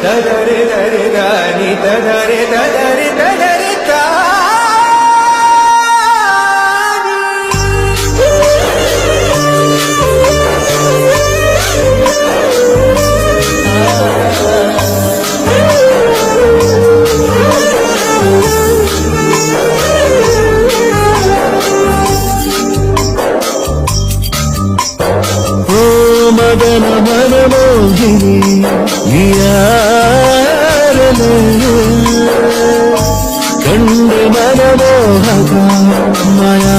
തദരി തരി ദാനി തദരി തദരി തദരി മദന മനമോഹിനി കണ്ട് മനമോഹക മയാ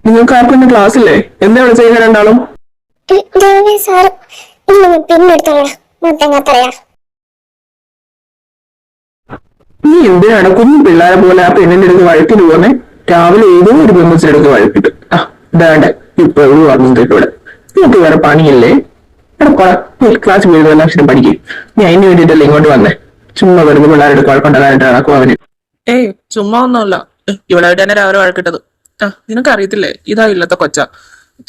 നിങ്ങൾക്ക് ആർക്കും ക്ലാസ്സില്ലേ? എന്താ ഇവിടെ ചെയ്യുന്ന രണ്ടാളും? നീ എന്തിനാണ് കുഞ്ഞു പിള്ളേരെ പോലെ ആ പെണ്ണിന്റെ അടുത്ത് വഴക്കിന് പോകുന്നേ? രാവിലെ ഏതോ ഒരു പെൺകുച്ചിനടുത്ത് വഴക്കിട്ട് ഇതാണ്ട് ഇപ്പൊ പറഞ്ഞിട്ട് ഇവിടെ നിങ്ങൾക്ക് വേറെ പണിയല്ലേ? ക്ലാസ് പോയത് എല്ലാ അക്ഷരം പഠിക്കും. ഞാൻ അതിന് വേണ്ടിയിട്ടല്ലേ ഇങ്ങോട്ട് വന്നേ? ചുമ്മാ വെറുതെ പിള്ളേരുടെ കുഴപ്പമുണ്ടാകാനായിട്ട് നടക്കും അവന്. ഏയ് ചുമ്മാ ഒന്നുമല്ല, ഇവിടെ തന്നെ രാവിലെ വഴക്കിട്ടത്. നിനക്ക് അറിയത്തില്ലേ, ഇതാ ഇല്ലത്തെ കൊച്ച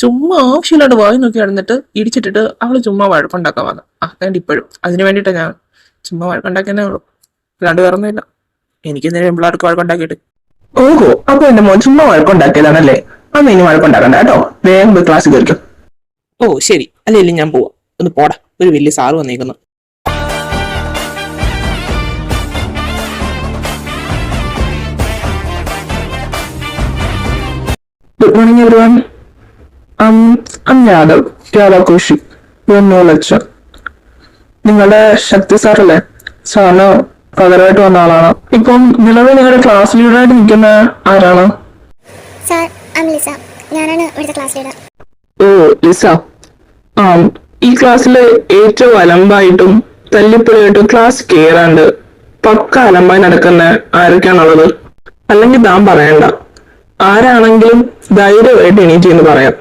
ചുമ്മാ ആവശ്യമില്ലാണ്ട് വായി നോക്കി നടന്നിട്ട് ഇടിച്ചിട്ടിട്ട് അവള് ചുമ്മാ വഴക്കുണ്ടാക്കാൻ വന്നു. അതുകൊണ്ട് ഇപ്പോഴും അതിന് വേണ്ടിയിട്ടാ ഞാൻ ചുമ്മാ വഴക്കുണ്ടാക്കിയേ ഉള്ളൂ, അല്ലാണ്ട് വേറൊന്നുമില്ല. എനിക്ക് എന്തെങ്കിലും പിള്ളേർക്ക് വഴക്കുണ്ടാക്കിയിട്ട്. ഓഹോ, അപ്പൊ എന്റെ മോൻ ചുമ്മാ വഴക്കുണ്ടാക്കിയതാണല്ലേ? അന്ന് ഇനി വഴക്കുണ്ടാക്കണ്ട കേട്ടോ, വേഗം പോയി ക്ലാസ് കയറിക്കും. ഓ ശരി, അല്ലേ ഞാൻ പോവാ. ഒന്ന് പോടാ, ഒരു വലിയ sir വന്നേക്കുന്നു. Good morning, everyone. I'm Yadav Koshi. Your no lecture. നിങ്ങളുടെ ശക്തി സാറല്ലേ? സാറിന് പകരമായിട്ട് വന്ന ആളാണ്. ഇപ്പം നിലവിൽ നിങ്ങളുടെ ക്ലാസ് ലീഡറായിട്ട് നിൽക്കുന്ന ആരാണ്? ഓ ലിസ. ഈ ക്ലാസ്സിലെ ഏറ്റവും അലമ്പായിട്ടും തല്ലിപ്പൊളിയായിട്ടും ക്ലാസ് കയറാണ്ട് പക്ക അലമ്പായി നടക്കുന്ന ആരൊക്കെയാണുള്ളത്? അല്ലെങ്കിൽ താൻ പറയണ്ട, ആരാണെങ്കിലും ധൈര്യമായിട്ട് എണീറ്റി എന്ന് പറയാം.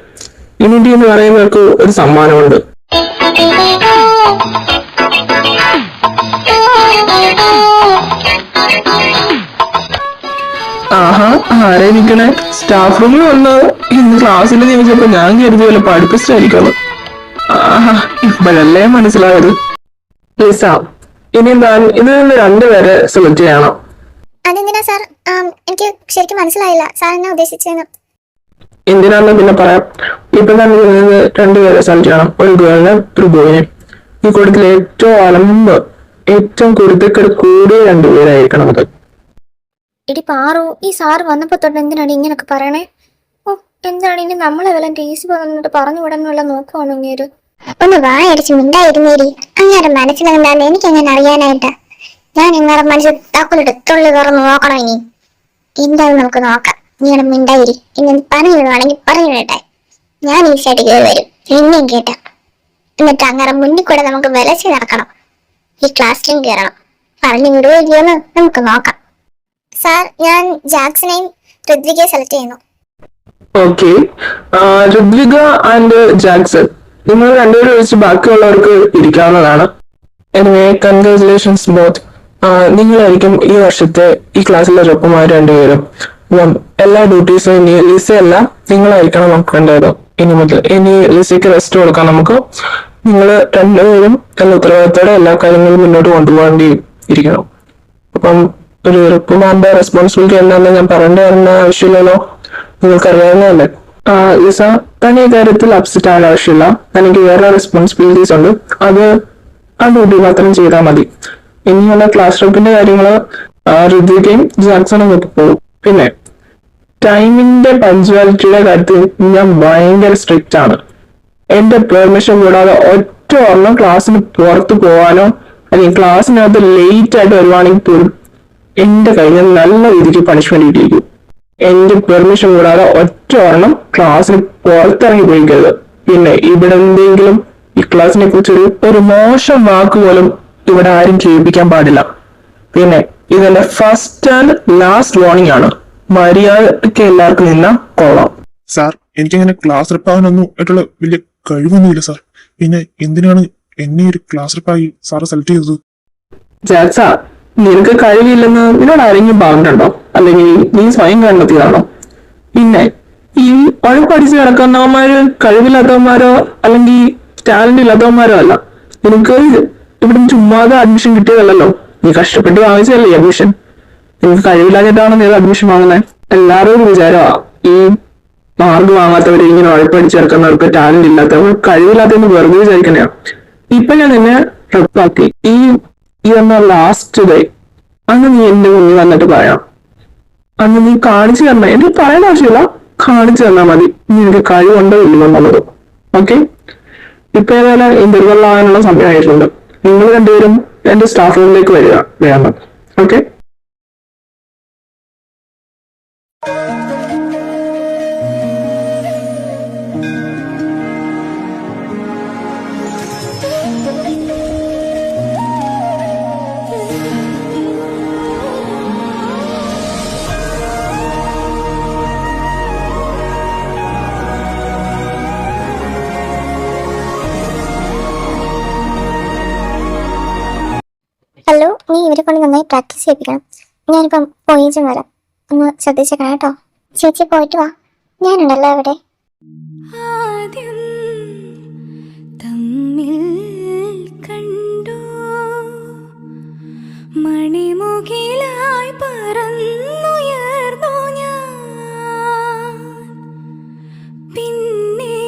എണീറ്റി എന്ന് പറയുന്നവർക്ക് ഒരു സമ്മാനമുണ്ട്. ആഹാ, ആരായിരിക്കണേ? സ്റ്റാഫ് റൂമിൽ വന്ന് ഇന്ന് ക്ലാസ്സിൽ നിയമിച്ചപ്പോ ഞാൻ കരുതി വല്ല പഠിപ്പിച്ചായിരിക്കുള്ളൂ. ആഹാ, ഇപ്പോഴല്ലേ മനസ്സിലായത്. ലിസ, ഇനി താൻ ഇതിൽ നിന്ന് രണ്ടുപേരെ സെലക്ട് ചെയ്യണം. അതെന്തിനാ സാർ? എനിക്ക് ശരിക്കും മനസ്സിലായില്ല സാർ എന്നാ ഉദ്ദേശിച്ചെന്ന്. എന്തിനാന്ന് പിന്നെ പറയാം. ഇപ്പൊ തന്നെ രണ്ടുപേരെ സെലക്ട് ചെയ്യണം, ഒരു ഗേളിനെ ഒരു ബോയിനെ. ഈ കൂട്ടത്തിൽ ഏറ്റവും അലമ്പ്, ഏറ്റവും കുരുത്തക്കേട് കൂടിയ രണ്ടുപേരായിരിക്കണം അത്. ഇടി പാറു, ഈ സാർ വന്നപ്പോ തൊട്ട് എന്തിനാണ് ഇങ്ങനൊക്കെ പറയണേ? ഓ, എന്താണ് ഇനി നമ്മളെ വല്ല ടേസ്റ്റ് പറഞ്ഞിട്ട് പറഞ്ഞു വിടാനുള്ള നോക്കുവാണോ ഇങ്ങേര്? ഒന്ന് വായടിച്ച് മിണ്ടായിരുന്നേരി. അങ്ങനെ മനസ്സിലെന്താന്ന് എനിക്ക് എങ്ങനെ അറിയാനായിട്ടാ? ഞാൻ നിങ്ങളുടെ മനസ്സിൽ താക്കോലിട്ട് തൊള്ളി തുറന്ന് നോക്കണം. ഇനി എന്താണെന്ന് നമുക്ക് നോക്കാം. നിങ്ങളുടെ മിണ്ടായിരി. ഇനി പറഞ്ഞു വിടുവാണെങ്കിൽ പറഞ്ഞു വിടട്ടെ. ഞാൻ ഈ സൈഡ് കയറി വരും, എന്നെയും കേട്ട. എന്നിട്ട് അങ്ങനെ മുന്നിൽ കൂടെ നമുക്ക് വിലച്ച് നടക്കണം. ഈ ക്ലാസ്സിലും കയറണം. പറഞ്ഞു വിടുകയെന്ന് നമുക്ക് നോക്കാം. സാർ, ഞാൻ ജാക്സനെയും ഋത്വികയെ സെലക്ട് ചെയ്യുന്നു. ഓക്കെ, ഋത്വിക ആൻഡ് ജാക്സൺ, നിങ്ങൾ രണ്ടുപേരും വെച്ച് ബാക്കിയുള്ളവർക്ക് ഇരിക്കാവുന്നതാണ്. Anyway, congratulations both. നിങ്ങളായിരിക്കും ഈ വർഷത്തെ ഈ ക്ലാസ്സിലെ ഒപ്പമായ രണ്ടുപേരും. എല്ലാ ഡ്യൂട്ടീസും ഇനി ലിസയല്ല, നിങ്ങളായിരിക്കണം നോക്കേണ്ടത്. ഇനി മുതൽ ഇനി ലിസയ്ക്ക് റെസ്റ്റ് കൊടുക്കാം നമുക്ക്. നിങ്ങൾ രണ്ടുപേരും നല്ല ഉത്തരവാദിത്തോടെ എല്ലാ കാര്യങ്ങളും മുന്നോട്ട് കൊണ്ടുപോകേണ്ടി ഇരിക്കണം. അപ്പം ഒരു റിപ്പുമാരുടെ റെസ്പോൺസിബിലിറ്റി എന്താണെന്ന് ഞാൻ പറയേണ്ടി വരുന്ന ആവശ്യമില്ലല്ലോ, നിങ്ങൾക്കറിയാവുന്നതല്ലേ. ലിസ, തന്നെ ഈ കാര്യത്തിൽ അപ്സെറ്റ് ആകാൻ ആവശ്യമില്ല. എനിക്ക് വേറെ റെസ്പോൺസിബിലിറ്റീസ് ഉണ്ട്, അത് ആ ഡ്യൂട്ടി മാത്രം ചെയ്താൽ മതി. ഇനിയുള്ള ക്ലാസ് റൂമിന്റെ കാര്യങ്ങള് ഋത്വികയും ജാക്സണും ഒക്കെ പോകും. പിന്നെ ടൈമിന്റെ പഞ്ച്വാലിറ്റിയുടെ കാര്യത്തിൽ ഞാൻ ഭയങ്കര സ്ട്രിക്റ്റ് ആണ്. എന്റെ പെർമിഷൻ കൂടാതെ ഒറ്റ ഒരെണ്ണം ക്ലാസ്സിന് പുറത്ത് പോകാനോ അല്ലെങ്കിൽ ക്ലാസ്സിനകത്ത് ലേറ്റ് ആയിട്ട് വരുവാണെങ്കിൽ പോലും എന്റെ കയ്യിൽ നല്ല രീതിക്ക് പണിഷ്മെന്റ് കിട്ടിയിരിക്കും. എന്റെ പെർമിഷൻ കൂടാതെ ഒറ്റ ഒരെണ്ണം ക്ലാസ്സിന് പുറത്തിറങ്ങി പോയിക്കരുത്. പിന്നെ ഇവിടെ എന്തെങ്കിലും ഈ ക്ലാസ്സിനെ കുറിച്ച് ഒരു മോശം വാക്ക് പോലും ഇവിടെ ആരും കേൾപ്പിക്കാൻ പാടില്ല. പിന്നെ ഇതെന്റെ ഫസ്റ്റ് ആൻഡ് ലാസ്റ്റ് വാർണിംഗ് ആണ്. മര്യാദയ്ക്ക് എല്ലാവർക്കും നിന്നാ കൊള്ളാം. സാർ, എനിക്കങ്ങനെ ക്ലാസ് റിപ്പാവാനൊന്നും ആയിട്ടുള്ള വലിയ കഴിവൊന്നുമില്ല സാർ. പിന്നെ എന്തിനാണ് എന്നെ ഒരു ക്ലാസ് റിപ്പായി സാറ് സെലക്ട് ചെയ്തത്? ജാക്സ, നിനക്ക് കഴിവില്ലെന്ന് നിന്നോട് ആരെങ്കിലും പറഞ്ഞിട്ടുണ്ടോ? അല്ലെങ്കിൽ നീ സ്വയം കണ്ടെത്തിയതാണോ? പിന്നെ ഈ ഉഴപ്പടിച്ച് കിടക്കുന്നവന്മാര് കഴിവില്ലാത്തവന്മാരോ അല്ലെങ്കിൽ ടാലന്റ് ഇല്ലാത്തവന്മാരോ അല്ല. നിനക്ക് ഇവിടെ ചുമ്മാതെ അഡ്മിഷൻ കിട്ടിയതല്ലോ, നീ കഷ്ടപ്പെട്ട് വാങ്ങിച്ചതല്ലേ അഡ്മിഷൻ. നിനക്ക് കഴിവില്ലാഞ്ഞിട്ടാണ് നീ അഡ്മിഷൻ വാങ്ങുന്നത്. എല്ലാവരും ഒരു വിചാരമാ ഈ മാർക്ക് വാങ്ങാത്തവര്, ഇങ്ങനെ ഉഴപ്പടിച്ചിറക്കുന്നവർക്ക്, ടാലന്റ് ഇല്ലാത്തവർ, കഴിവില്ലാത്തവന്ന് വെറുതെ വിചാരിക്കണേ. ഇപ്പൊ ഞാൻ നിന്നെ റെപ്പാക്കി ഈ എന്ന ലാസ്റ്റ് ഡേ അന്ന് നീ എന്റെ മുന്നിൽ വന്നിട്ട് പറയാം. അന്ന് നീ കാണിച്ചു തരണം, എനിക്ക് പറയേണ്ട ആവശ്യമില്ല, കാണിച്ചു തന്നാൽ മതി നിനക്ക് കഴിവുണ്ടോ ഇല്ലയോ എന്നുള്ളത്. ഓക്കെ, ഇപ്പൊ ഏതായാലും ഇന്റർവെൽ ആകാനുള്ള സമയമായിട്ടുണ്ട്. നിങ്ങൾ രണ്ടുപേരും എന്റെ സ്റ്റാഫ് റൂമിലേക്ക് വരിക വേണം. ഓക്കെ. ഹലോ, നീ ഇവരെ കൊണ്ട് നന്നായി പ്രാക്ടീസ് ചെയ്യിപ്പിക്കണം. ഞാനിപ്പം പോയിച്ചും വരാം, ഒന്ന് ശ്രദ്ധിച്ചേക്കണം കേട്ടോ. ചേച്ചി പോയിട്ട് വാ, ഞാനുണ്ടല്ലോ ഇവിടെ. ആദ്യം തമ്മിൽ കണ്ടു, മണിമുകിലായി പറന്നുയർന്നു ഞാൻ, പിന്നെ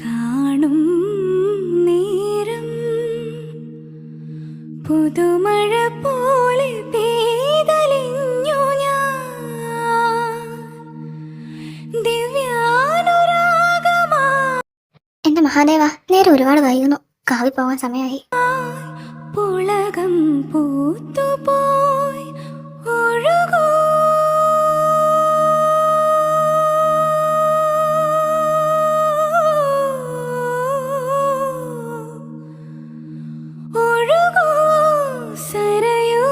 കാണും നേരം പുതുമഴ പോലെ പെയ്തലിഞ്ഞു ഞാൻ, ദിവ്യാനുരാഗമാ. എന്റെ മഹാദേവ, നേരെ ഒരുപാട് വൈകുന്നു, കാവി പോകാൻ സമയമായി. പുളകം പൂത്തുപോയി ഒഴുകൂ, ഒഴുകൂ സരയൂ.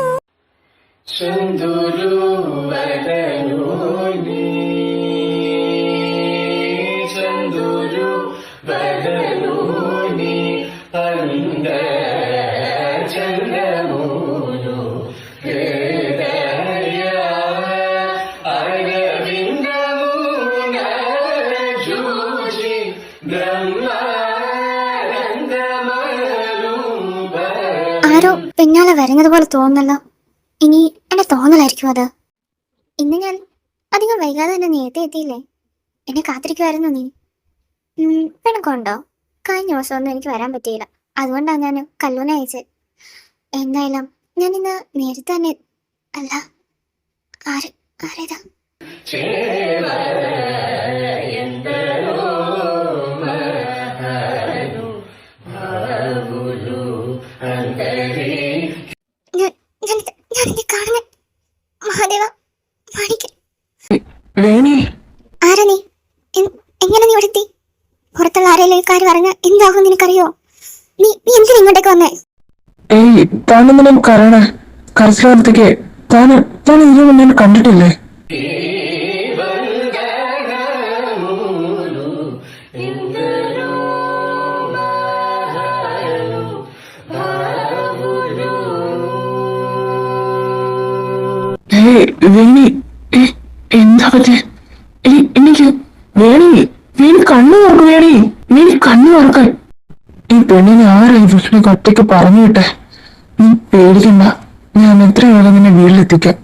ആരോ പിന്നാലെ വരുന്നത് പോലെ തോന്നുന്നല്ലോ. ഇനി എന്റെ തോന്നലായിരിക്കും അത്. ഇന്ന് ഞാൻ അധികം വൈകാതെ തന്നെ നേരത്തെ എത്തിയില്ലേ? എന്നെ കാത്തിരിക്കുമായിരുന്നു നീ. പിണക്കമുണ്ടോ? കഴിഞ്ഞ ദിവസമൊന്നും എനിക്ക് വരാൻ പറ്റിയില്ല, അതുകൊണ്ടാണ് ഞാൻ കല്ലൂനെ അയച്ചത്. എന്തായാലും ഞാൻ ഇന്ന് നേരത്തെ തന്നെ. അല്ല, ആരേതാ? ഞാനിത് കാണുന്ന മഹാദേവ, മാണിക്കൻ. വേണി, ആരാ നീ? എങ്ങനെ നീ ഇവിടെ എത്തി? പുറത്തുള്ള ആരെങ്കിലും കാര്യം പറഞ്ഞ എന്താകും നിനക്കറിയോ? നീ എന്തിനാ ഇങ്ങോട്ടേക്ക് വന്നേ? ഏയ് താനെന്തിനും കരയണേ? കരച്ചിലത്തേക്ക് താൻ ഇതിനു മുന്നേ കണ്ടിട്ടില്ലേ? വേണി, എന്താ പറ്റേ? എനിക്ക് വേണി കണ്ണു തുറക്കും. വേണി കണ്ണു തുറക്കാൻ. ഈ പെണ്ണിനെ ആരാ ഈ വീട്ടിലേക്ക് ഒറ്റയ്ക്ക് പറഞ്ഞു വിട്ടെ? നീ പേടിക്കണ്ട, ഞാൻ എത്രയും വേഗം നിന്നെ വീട്ടിലെത്തിക്കാം.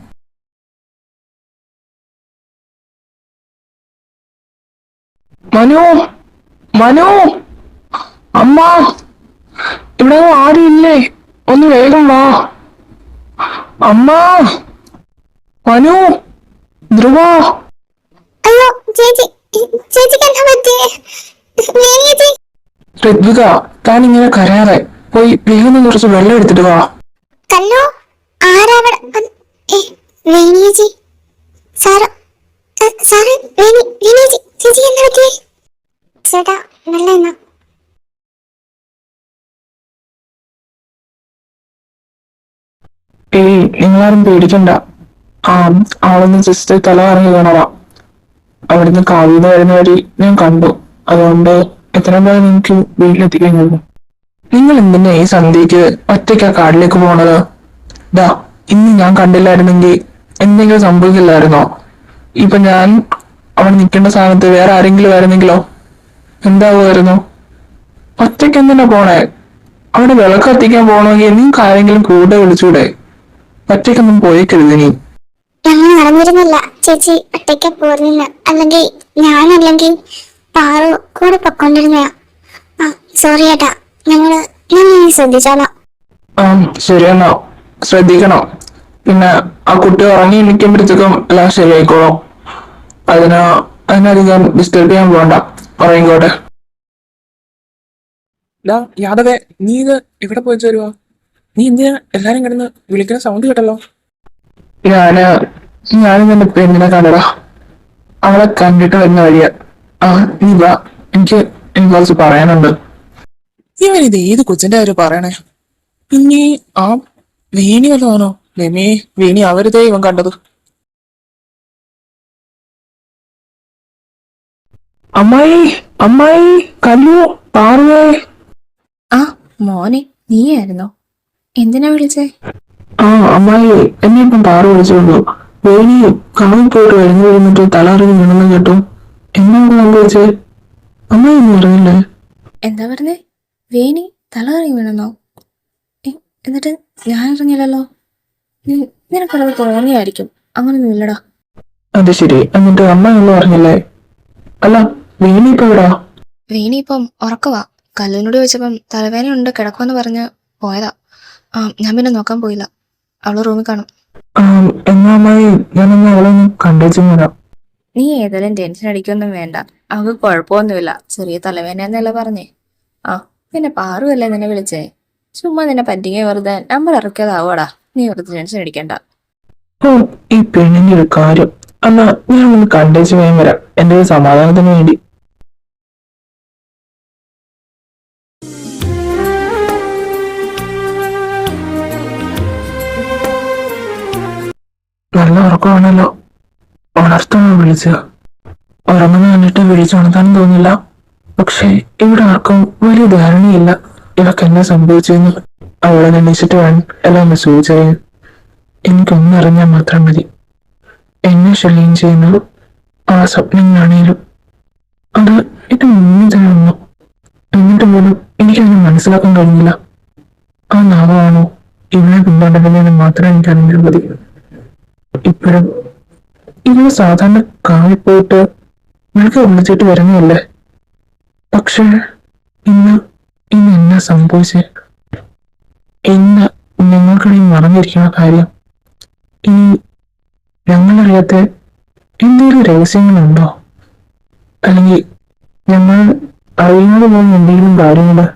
മനു, അമ്മ, ഇവിടെ ആരും ഇല്ലേ? ഒന്ന് വേഗം വാ. അമ്മ, മനു, ധ്രുവ. അയ്യോ ചേച്ചി, ചേച്ചിക്ക് എന്താ പറ്റിയേ? ഋത്വിക, താൻ ഇങ്ങനെ കരയാതെ പോയി വേഗം കുറച്ച് വെള്ളം എടുത്തിട്ട് വാ. കല്ലോ, ആരാവിടെ? വേണിയേച്ചി, സാറ്, വേണിയേച്ചി, ചേച്ചിക്ക് എന്താ പറ്റിയേ? ചേട്ടാ, നല്ല എന്നാ. നിങ്ങളാരും പേടിക്കണ്ട. ആളൊന്ന് ജസ്റ്റ് തല കറങ്ങി കാണാം. അവിടുന്ന് കാവിന്ന് വരുന്ന വഴി ഞാൻ കണ്ടു, അതുകൊണ്ട് എത്രയും പേര് നിങ്ങൾക്ക് വീട്ടിലെത്തിക്കാൻ കഴിയും. നിങ്ങൾ എന്തിനാ ഈ സന്ധ്യക്ക് ഒറ്റയ്ക്ക് കാട്ടിലേക്ക് പോണത്? ഇന്ന് ഞാൻ കണ്ടില്ലായിരുന്നെങ്കിൽ എന്തെങ്കിലും സംഭവിക്കില്ലായിരുന്നോ? ഇപ്പൊ ഞാൻ അവൾ നിൽക്കേണ്ട സ്ഥാനത്ത് വേറെ ആരെങ്കിലും ആയിരുന്നെങ്കിലോ എന്താവുമായിരുന്നു? ഒറ്റയ്ക്ക് എന്തിനാ പോണേ? അവിടെ വിളക്ക് കത്തിക്കാൻ പോകണമെങ്കിൽ നിങ്ങൾക്ക് ആരെങ്കിലും കൂടെ വിളിച്ചൂടെ? ഒറ്റയ്ക്കൊന്നും പോയേക്കരുത് നീ. ഞങ്ങൾ അറിഞ്ഞിരുന്നില്ല ചേച്ചി ഒറ്റയ്ക്ക് പോരുന്നില്ല. അല്ലെങ്കിൽ ഞാനല്ലെങ്കിൽ പാറു കൂടെ പൊക്കോണ്ടിരുന്നയാ. ആ സോറി ഏട്ടാ, ഞങ്ങൾ ശ്രദ്ധിച്ചോളാം. ആ ശരിയെന്നാ, ശ്രദ്ധിക്കണം. പിന്നെ ആ കുട്ടി ഉറങ്ങി എണീക്കുമ്പോഴത്തേക്കും എല്ലാം ശരിയായിക്കോളൂ. അതിനധികം ഡിസ്റ്റർബ് ചെയ്യാൻ പോകണ്ട, ഉറങ്ങിക്കോട്ടെ. യാദവേ, നീ ഇത് എവിടെ പോയി വരുവാ? നീ എന്തിനാ എല്ലാരും കിടന്ന് വിളിക്കുന്ന സൗണ്ട് കേട്ടല്ലോ? ഞാനും എന്റെ പെണ്ണിനെ കണ്ടടാ. അവളെ കണ്ടിട്ട് വരുന്ന വഴിയാ. ആ നീ വാ, എനിക്ക് കുറച്ച് പറയാനുണ്ട്. ഇവൻ ഇത് ഏത് കൊച്ചിന്റെ കാര്യം പറയണേ? ഇനി ആ വേണി വല്ലതാണോ? രമേ, വേണി അവരുതേ ഇവൻ കണ്ടത്. അമ്മായി, അമ്മായി, കല്ലു, പാറുവേ. ആ മോനെ, നീയായിരുന്നോ? എന്തിനാ വിളിച്ചേ? ആ അമ്മായി, എന്നെ ഇപ്പം പാറു വിളിച്ചോളൂ. വേണി കാവിൽ പോയിട്ട് വരുന്ന കഴിഞ്ഞിട്ട് തലറിഞ്ഞ് വീണെന്ന് കേട്ടു. എന്താണ് സംഭവിച്ചേ? അമ്മായി ഒന്നും അറിയില്ലേ? എന്താ പറഞ്ഞേ? വേണി തലകറി വീണെന്നോ? എന്നിട്ട് ഞാൻ അറിഞ്ഞില്ലല്ലോ. നിനക്കത് തോന്നിയായിരിക്കും, അങ്ങനൊന്നും ഇല്ലടാ. അത് ശരി, എന്നിട്ട് അമ്മ ഒന്നും അറിഞ്ഞില്ലേ? അല്ല, വേണി ഇപ്പൊ എവിടാ? വേണി ഇപ്പം ഉറക്കവാ. കല്ലിനോട് ചോദിച്ചപ്പം തലവേദന ഉണ്ട്, കിടക്കുമെന്ന് പറഞ്ഞ് പോയതാ. ഞാൻ പിന്നെ നോക്കാൻ പോയില്ല. അവള് റൂമിൽ കാണും. എന്നാ അമ്മായി, ഞാനൊന്ന് അവളൊന്ന് കണ്ടേച്ചു വരാം. നീ ഏതായാലും ടെൻഷൻ അടിക്കൊന്നും വേണ്ട. അവൾക്ക് കുഴപ്പമൊന്നുമില്ല, ചെറിയ തലവേദന എന്നല്ല പറഞ്ഞേ. പിന്നെ പാറുവല്ലേ നിന്നെ വിളിച്ചേ? ചുമ്മാ നിന്നെ പറ്റിക്കേ, വെറുതെ നമ്പർ ഇറക്കിയതാവോടാ. നീ വെറുതെ ടെൻഷൻ അടിക്കണ്ട. ഓ, ഈ പെണ്ണിന്റെ ഒരു കാര്യം. എന്നാ ഞാൻ ഒന്ന് കണ്ടേച്ചു വേഗം വരാം, എന്റെ ഒരു സമാധാനത്തിന് വേണ്ടി. നല്ല ഉറക്കമാണല്ലോ. ഉണർത്താൻ വിളിച്ച ഉറങ്ങുന്ന കണ്ടിട്ട് വിളിച്ചുണർത്താനും തോന്നില്ല. പക്ഷെ ഇവിടെ ആർക്കും വലിയ ധാരണയില്ല ഇവക്ക് എന്നെ സംഭവിച്ചെന്ന്. അവളെ അന്വേഷിച്ചിട്ട് വേണം എല്ലാം ചോദിച്ചാൽ. എനിക്കൊന്നും അറിഞ്ഞാൽ മാത്രം മതി. എന്നെ ശല്യം ചെയ്യുന്ന ആ സ്വപ്നങ്ങളാണേലും അത് ഇത് മുന്നിൽ തന്നെ വന്നു. എന്നിട്ട് പോലും എനിക്കതിനെ മനസ്സിലാക്കാൻ കഴിഞ്ഞില്ല. ആ നാവാണോ ഇവനെ പിന്തുടരുന്നതെന്ന് മാത്രമേ എനിക്കറിഞ്ഞാൽ മതി. ഇപ്പോഴും ഇവള് സാധാരണ കാവിൽ പോയിട്ട് വിളക്ക് വിളിച്ചിട്ട് വരുന്നതല്ലേ. പക്ഷേ ഇന്ന് എന്നാ സംഭവിച്ചേ? ഇന്ന് ഞങ്ങൾക്കിടയിൽ മറഞ്ഞിരിക്കുന്ന കാര്യം ഇനി ഞങ്ങളറിയാത്ത എന്തെങ്കിലും രഹസ്യങ്ങളുണ്ടോ? അല്ലെങ്കിൽ ഞങ്ങൾ അറിയാതെ പോകുന്ന എന്തെങ്കിലും കാര്യങ്ങള്?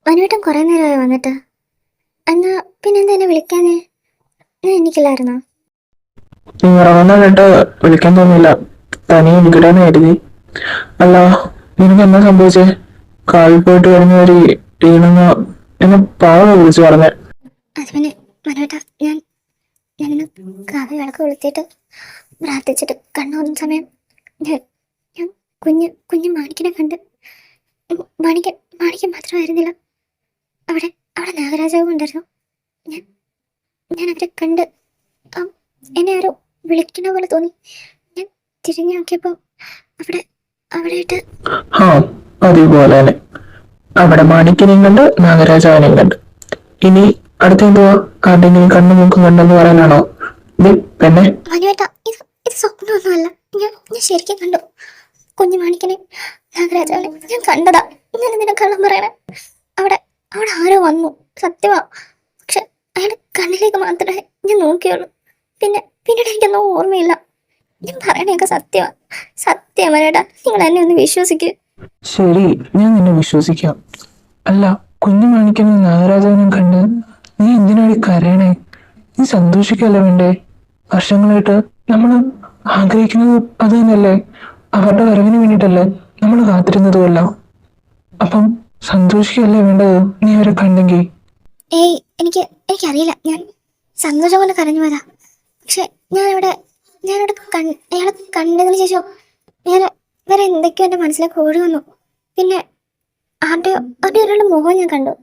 അനുവേട്ടൻ കുറെ നേരമായി വന്നിട്ട്. എന്നാ പിന്നെന്താ എന്നെ വിളിക്കാനേ? ഞാൻ എനിക്കില്ലായിരുന്നോ? നീ ഉറങ്ങുന്ന കേട്ട് വിളിക്കാൻ തോന്നില്ല, തനിയെ വിളിക്കട്ടെന്ന് കരുതി. അല്ല, നിനക്ക് എന്നാ സംഭവിച്ചേ? കാവിൽ പോയിട്ട് വരുന്ന ഒരു ടീണെന്ന് എന്നെ പാവ വിളിച്ചു പറഞ്ഞേ. അത് പിന്നെ മനുവേട്ട, ഞാനിന്ന് കാവി വിളക്ക് കൊളുത്തിയിട്ട് പ്രാർത്ഥിച്ചിട്ട് കണ്ണൂറുന്ന സമയം ഞാൻ കുഞ്ഞു മാണിക്കനെ കണ്ട്. മാണിക്കൻ മാത്രമായിരുന്നില്ല, അവിടെ നാഗരാജാവും ഉണ്ടായിരുന്നു. ഞാൻ അവരെ കണ്ട് എന്നെ ആരോ വിളിക്കുന്ന പോലെ തോന്നി. ഞാൻ തിരിഞ്ഞു നോക്കിയപ്പോൾ അവിടെയിട്ട് അതുപോലെ തന്നെ അവിടെ മാണിക്കനെയും കണ്ട് നാഗരാജാവിനെയും കണ്ട്. ഇനി അടുത്ത എന്തുവാ? ആരുടെങ്കിലും കണ്ണു മൂക്കും കണ്ടെന്ന് പറയാനാണോ? പെണ്ണെ, മനുവേട്ട, ഇത് സ്വപ്നമൊന്നുമല്ല. ഞാൻ ശരിക്കും കണ്ടു കുഞ്ഞു മാണിക്കനെ, നാഗരാജാവിനെ. ഞാൻ കണ്ടതാ. ഞാൻ എന്തിനാ കള്ളം പറയണേ? അവിടെ ആരോ വന്നു, സത്യമാ. പക്ഷെ അയാളുടെ കണ്ണിലേക്ക് മാത്രമേ ഞാൻ നോക്കിയുള്ളൂ. പിന്നീട് എനിക്കൊന്നും ഓർമ്മയില്ല. ഞാൻ പറയണേക്കെ സത്യം മനുവേട്ട, നിങ്ങൾ എന്നെ ഒന്ന് വിശ്വസിക്കൂ. ശരി, ഞാൻ നിന്നെ വിശ്വസിക്കാം. അല്ല, കുഞ്ഞു മാണിക്കനും നാഗരാജാവിനും കണ്ട് നീ എന്തിനാണ് കരയണേ? നീ സന്തോഷിക്കല്ലേ വേണ്ടേ? വർഷങ്ങളായിട്ട് നമ്മൾ ആഗ്രഹിക്കുന്നത് അത് തന്നെയല്ലേ? അവരുടെ വരവിന് വേണ്ടിയിട്ടല്ലേ നമ്മൾ കാത്തിരുന്നതുമല്ല. അപ്പം സന്തോഷിക്കല്ലേ വേണ്ടത് നീ അവരെ കണ്ടെങ്കിൽ? എനിക്കറിയില്ല. ഞാൻ സന്തോഷം കൊണ്ട് കരഞ്ഞു പോയതാ. പക്ഷെ ഞാനവിടെ അയാളെ കണ്ടതിന് ശേഷം ഞാൻ വേറെ എന്തൊക്കെയോ എൻ്റെ മനസ്സിലേക്ക് ഓടി വന്നു. പിന്നെ ആരുടെ ഒരാളുടെ മുഖം ഞാൻ കണ്ടു.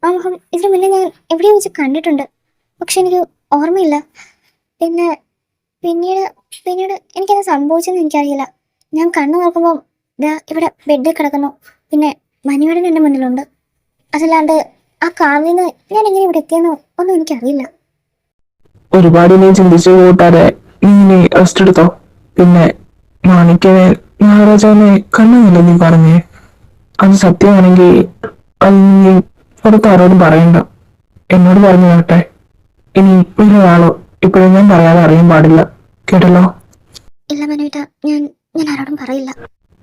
ആ മുഖം ഇതിനു മുന്നേ ഞാൻ എവിടെയോ വെച്ച് കണ്ടിട്ടുണ്ട്, പക്ഷെ എനിക്ക് ഓർമ്മയില്ല. പിന്നെ പിന്നീട് പിന്നീട് എനിക്കത് സംഭവിച്ചെന്ന് എനിക്കറിയില്ല. ഞാൻ കണ്ണു നോക്കുമ്പോൾ ദാ ഇവിടെ ബെഡിൽ കിടക്കുന്നു. പിന്നെ മനുവേടൻ എൻ്റെ മുന്നിലുണ്ട്. അതല്ലാണ്ട് ആ കാവിൽ നിന്ന് ഞാൻ എങ്ങനെ ഇവിടെ എത്തിയെന്നോ ഒന്നും എനിക്കറിയില്ല. ഒരുപാട് നീ ചിന്തിച്ചു കൂട്ടാതെ നീ റെസ്റ്റ് എടുത്തോ. പിന്നെ മാണിക്കനെ നാഗരാജാവിനെ കണ്ണുന്നില്ല നീ പറഞ്ഞേ. അത് സത്യമാണെങ്കിൽ അത് നീ പുറത്ത് ആരോടും പറയണ്ട. എന്നോട് പറഞ്ഞു കേട്ടെ. ഇനി ഒരാളോ ഇപ്പോഴും ഞാൻ പറയാതെ അറിയാൻ പാടില്ല, കേട്ടല്ലോ? ഇല്ല മനുവേട്ട, ഞാൻ ഞാൻ ആരോടും പറയില്ല.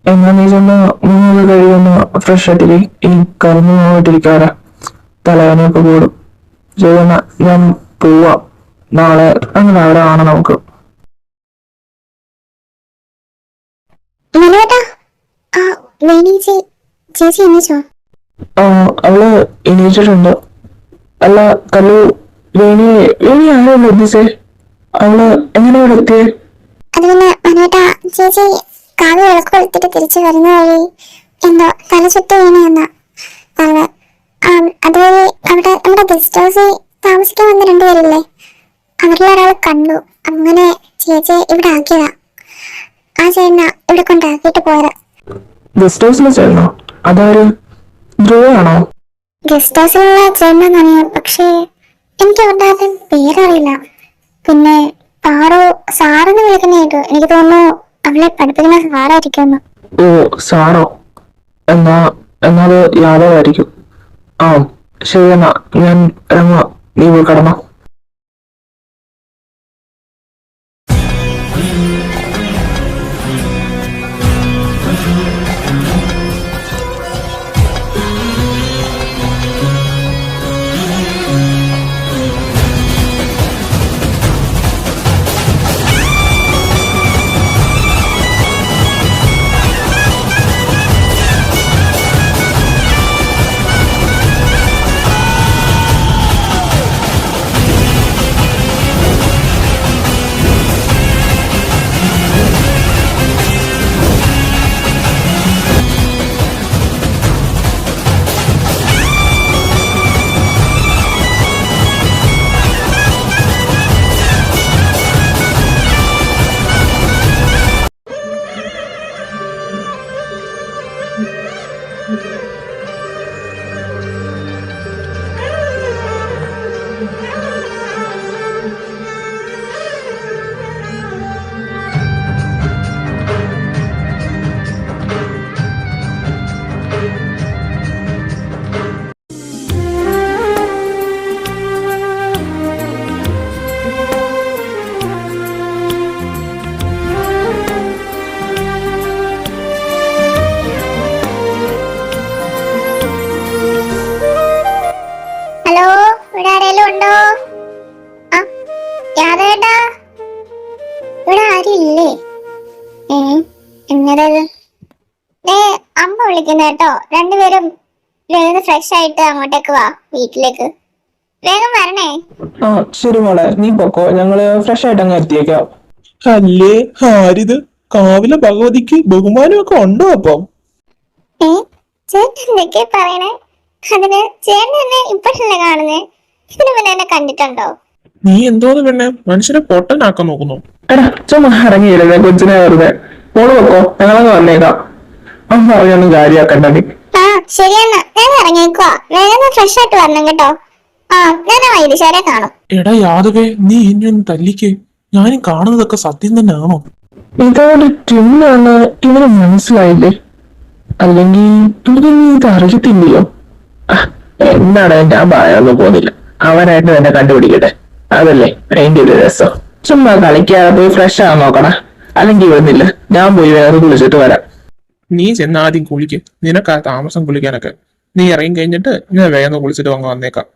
എന്നാ നീ ചെന്ന് മൂന്ന് കഴിയുന്ന ഫ്രഷ് ആയിട്ടിരി. ഈ കറന്നു പോയിട്ടിരിക്കാറാ തലവേനയൊക്കെ കൂടും. ചെയ്യുന്ന ഞാൻ പോവാം. നാളെ അങ്ങനെ അവിടെ കാണാം നമുക്ക്. മനുവേട്ടാ, ആ വേണി ചേച്ചി എണീച്ചോ? അവള് എണീച്ചിട്ടുണ്ട്. അല്ല കല്ലു, വേണി ആരോ എത്തിച്ചേ? അവള് എങ്ങനെ ഇവിടെ എത്തിയേ? അത് പിന്നെ മനുവേട്ടാ, ചേച്ചി കാവ്യ വിളക്ക് കൊളുത്തിട്ട് തിരിച്ചു വരുന്ന വഴി എന്തോ തല ചുറ്റി വീണയെന്നാ പറഞ്ഞത്. അതുവഴി അവിടെ നമ്മുടെ ഗസ്റ്റ് ഹൗസിൽ താമസിക്കാൻ വന്ന രണ്ടുപേരില്ലേ, അവരിലൊരാൾ കണ്ടു. അങ്ങനെ ചേച്ചി ഇവിടെ ആക്കിയതാ. ആ ചേട്ടനാ ഇവിടെ കൊണ്ടാക്കിയിട്ട് പോയത്. ഗസ്റ്റ് ഹൗസിലെ ചേർന്നോ? അതാര്? ധ്രുവയാണോ? ഗസ്റ്റ് ഹൗസിലുള്ള ചേട്ടനെന്നറിയാം, പക്ഷേ എനിക്ക് അവരുടെ ആരും പേരറിയില്ല. പിന്നെ പാറു സാറെന്ന് വിളിക്കുന്ന കേട്ടു. എനിക്ക് തോന്നുന്നു അവളെ പഠിപ്പിക്കുന്ന സാറായിരിക്കുമെന്ന്. ഓ സാറോ? എന്നാത് യാദവായിരിക്കും. ആ ശരി, എന്നാ ഞാൻ ഇറങ്ങുക. നീ പോയി കടന്നോ. ഹലോ, ഇവിടെ ആരെങ്കിലും ഉണ്ടോ? ആ യാദേട്ടാ, ഇവിടെ ആരും ഇല്ലേ? എന്നതത് അമ്മ വിളിക്കുന്ന കേട്ടോ. രണ്ടുപേരും വേഗം ഫ്രഷ് ആയിട്ട് അങ്ങോട്ടേക്ക് വാ, വീട്ടിലേക്ക് വേഗം വരണേ. ആ ശരി മോളെ, നീ പൊക്കോ. ഞങ്ങള് ഫ്രഷ് ആയിട്ട് അങ്ങ് എത്തിയേക്കാം. അല്ലേ ആരിത്? കാവിലെ ഭഗവതിക്ക് ബഹുമാനമൊക്കെ ഉണ്ടോ അപ്പം? ചേട്ടൻ എന്തൊക്കെ പറയണേ? അതിന് ചേട്ടൻ എന്നെ ഇപ്പോഴല്ലേ കാണുന്നേ? ഇതിനു മുന്നേ എന്നെ കണ്ടിട്ടുണ്ടോ? നീ എന്തോന്ന് പെണ്ണെ മനുഷ്യനെ പൊട്ടനാക്കാൻ നോക്കുന്നു? എടാ ചുമ്മാ ഇറങ്ങിയില്ലേ കൊച്ചിനെ വെറുതെ. മോള് പൊക്കോ, ഞങ്ങളങ്ങ് വന്നേക്കാം. അമ്മ അറിയൊന്നും കാര്യാക്കണ്ട നീ. ആ ശരിയെന്നാ, ഞാൻ ഇറങ്ങിയേക്കുവാ. വേഗം ഫ്രഷ് ആയിട്ട് വരണം കേട്ടോ. ആ ഞാൻ വൈദ്യശാലെ കാണും. എടാ യാദവേ, നീ എന്നെ ഒന്ന് തല്ലിക്ക്. ഞാനും കാണുന്നതൊക്കെ സത്യം തന്നെ ആണോ? ഇതോട് ട്വിന്നാണ് ഇവന് മനസ്സിലായില്ലേ? അല്ലെങ്കിൽ ഇവന് നീ ഇത് അറിയത്തില്ലയോ? എന്താണ് ഞാൻ പറയാനൊന്നും പോകുന്നില്ല. അവനായിട്ട് തന്നെ കണ്ടുപിടിക്കട്ടെ. അതല്ലേ അതിന്റെ ഒരു രസം. ചുമ്മാ കളിക്കാതെ പോയി ഫ്രഷ് ആകാൻ നോക്കണ. അല്ലെങ്കിൽ വരുന്നില്ല, ഞാൻ പോയി വേറെ കുളിച്ചിട്ട് വരാം. നീ ചെന്ന് ആദ്യം കുളിക്ക്. നിനക്കാ താമസം കുളിക്കാനൊക്കെ. നീ ഇറങ്ങി കഴിഞ്ഞിട്ട് ഞാൻ വേഗം കുളിച്ചിട്ട് അങ്ങ് വന്നേക്കാം.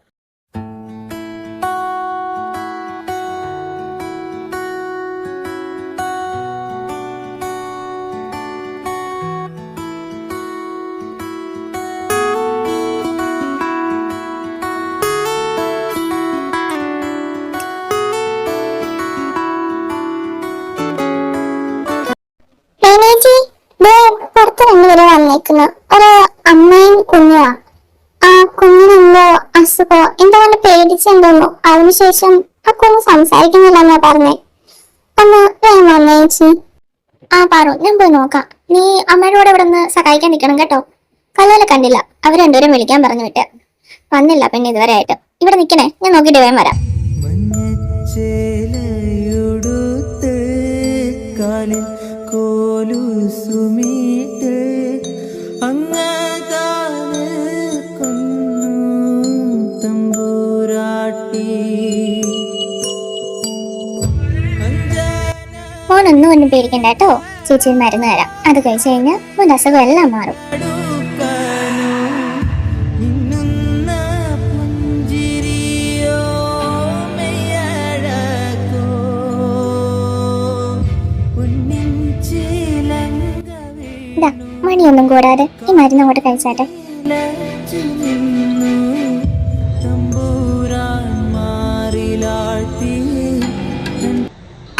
പുറത്ത് രണ്ടുപേരും വന്നേക്കുന്നു. ഒരു അമ്മയും കുഞ്ഞുവാ. ആ കുഞ്ഞിനെന്തോ അസുഖോ എന്തോ കൊണ്ട് പേടിച്ചെന്തോന്നു. അതിനുശേഷം ആ കുഞ്ഞ് സംസാരിക്കുന്നില്ലെന്നാ പറഞ്ഞേ. ഒന്ന് വേഗം വന്നേ ചേച്ചി. ആ പാറു, ഞാൻ പോയി നോക്കാം. നീ അമ്മയുടെ കൂടെ ഇവിടെ നിന്ന് സഹായിക്കാൻ നിൽക്കണം കേട്ടോ. കല്ലുവല്ല കണ്ടില്ല, അവർ രണ്ടുപേരും വിളിക്കാൻ പറഞ്ഞു വിട്ട് വന്നില്ല. പിന്നെ ഇതുവരെ ആയിട്ട് ഇവിടെ നിൽക്കണേ, ഞാൻ നോക്കിയിട്ട് വേഗം വരാം. മഞ്ഞച്ചേലയുടുത്ത് കാലിൽ കോലുസുമീട്ട് അങ്ങാതാന് കൊന്നു തമ്പൂരാട്ടി. മോനൊന്നും ഒന്നും പേടിക്കണ്ട കേട്ടോ. ചേച്ചി മരുന്ന് തരാം, അത് കഴിച്ചു കഴിഞ്ഞാൽ മോൻ്റെ അസുഖം എല്ലാം മാറും. മണിയൊന്നും കൂടാതെ ഈ മരുന്ന് അങ്ങോട്ട് കഴിച്ചാട്ടെ.